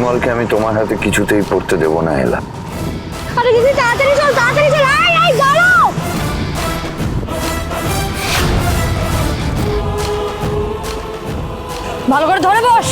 পরিমলকে আমি তোমার হাতে কিছুতেই পড়তে দেব না এলা। আরে দিদি তাড়াতাড়ি চল, তাড়াতাড়ি চল। এই দাঁড়াও। ভালো করে ধরে বস।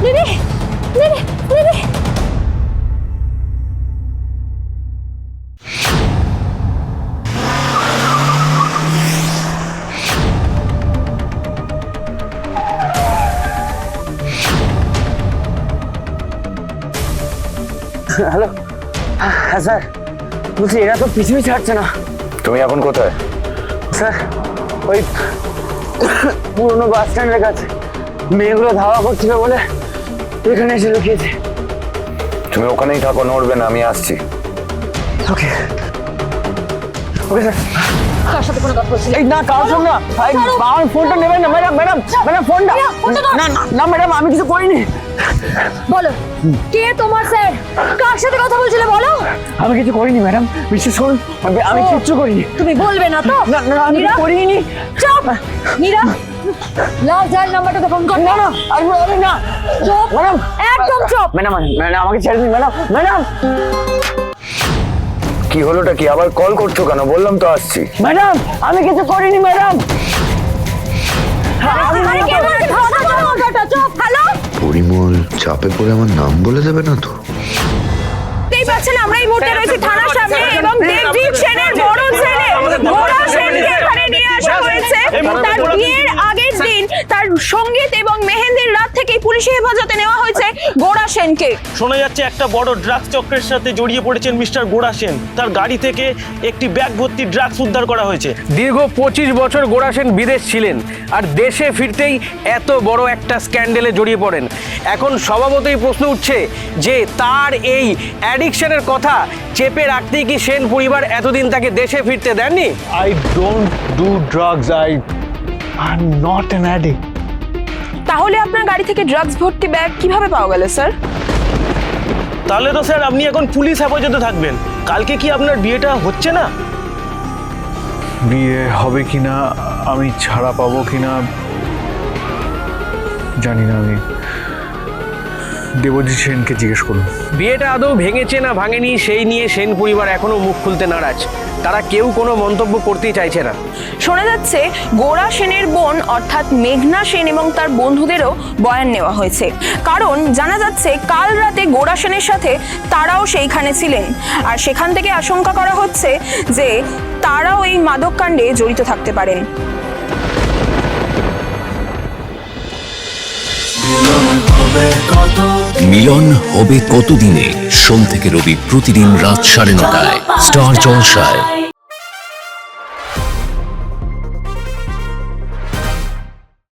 দিদি দিদি দিদি হ্যালো, হ্যাঁ স্যার, বলছি এরা তো পিছুই ছাড়ছে না। তুমি এখন কোথায়? স্যার ওই পুরনো বাস স্ট্যান্ডের কাছে মেয়েগুলো ধাওয়া করছিল বলে এখানে এসে লুকিয়েছে। তুমি ওখানেই থাকো, নড়বে না, আমি আসছি। ওকে ওকে স্যার। কার সাথে কোনো কথা বলছিস? এই না, কারোর সঙ্গে না। আমার ফোনটা নেবেন না ম্যাডাম, ম্যাডাম ম্যাডাম ফোনটা। না না না ম্যাডাম, আমি কিছু করিনি। বলো, কে তোমার স্যার? কার সাথে কথা বলছিলে বলো? আমি কিছু করিনি ম্যাডাম, বিশ্বাস করুন, আমি কিচ্ছু করিনি। তুমি বলবে না তো? না না, আমি কিছু করিনি। চুপ নীরা, লাল জাল নাম্বারটাতে ফোন কর। না না, আমি না। চুপ ম্যাডাম, একদম চুপ। ম্যাডাম ম্যাডাম আমাকে ছেড়ে দিন ম্যাডাম। ম্যাডাম কি হলোটা কি? আবার কল করছো কেন? বললাম তো আসছি। ম্যাডাম, আমি কিছু করিনি ম্যাডাম। আরে কে বলছে ভাষা কথাটা? চুপ। হ্যালো, পরিমল চাপে পড়ে আমার নাম বলে দেবে না তো? দেখতেই পাচ্ছেন আমরা এই মুহূর্তে রয়েছি থানার সামনে এবং দেবজিৎ সেনের বড় ছেলে গোরা সেনকে এখানে নিয়ে আসা হয়েছে। তার বিয়ের আগের দিন তার সঙ্গীত এবং মেহেন্দির রাত থেকেই পুলিশি হেফাজতে নেওয়া হয়েছে গোরা সেনকে। শোনা যাচ্ছে একটা বড় ড্রাগস চক্রের সাথে জড়িয়ে পড়েছেন মিস্টার গোরা সেন। তার গাড়ি থেকে একটি ব্যাগ ভর্তি ড্রাগস উদ্ধার করা হয়েছে। দীর্ঘ 25 বছর গোরা সেন বিদেশ ছিলেন আর দেশে ফিরতেই এত বড় একটা স্ক্যান্ডেলে জড়িয়ে পড়েন। এখন স্বভাবতই প্রশ্ন উঠছে যে তার এই অ্যাডিকশনের কথা চেপে রাখতেই কি সেন পরিবার এতদিন তাকে দেশে ফিরতে দেননি? I don't do drugs. I'm not an addict. তাহলে আপনার গাড়ি থেকে ড্রাগস ভর্তি ব্যাগ কিভাবে পাওয়া গেল স্যার? তাহলে তো স্যার আপনি এখন পুলিশ হেফাজতে থাকবেন। কালকে কি আপনার বিয়েটা হচ্ছে না? বিয়ে হবে কিনা, আমি ছাড়া পাবো কিনা জানি না। আমি দেবজিৎ সেনকে জিজ্ঞেস করুন। বিয়েটা আদৌ ভেঙেছে না ভাঙেনি সেই নিয়ে সেন পরিবার এখনো মুখ খুলতে নারাজ। তারা কেউ কোনো মন্তব্য করতেই চাইছে না। শোনা যাচ্ছে গোরা সেনের বোন অর্থাৎ মেঘনা সেন এবং তার বন্ধুদেরও বয়ান নেওয়া হয়েছে। কারণ জানা যাচ্ছে কাল রাতে গোরা সেনের সাথে তারাও সেইখানে ছিলেন আর সেখান থেকে আশঙ্কা করা হচ্ছে যে তারাও এই মাদক কাণ্ডে জড়িত থাকতে পারেন। মিলন হবে কতদিনে? সোম থেকে রবি প্রতিদিন রাত 9:30টায় স্টার জলসায়।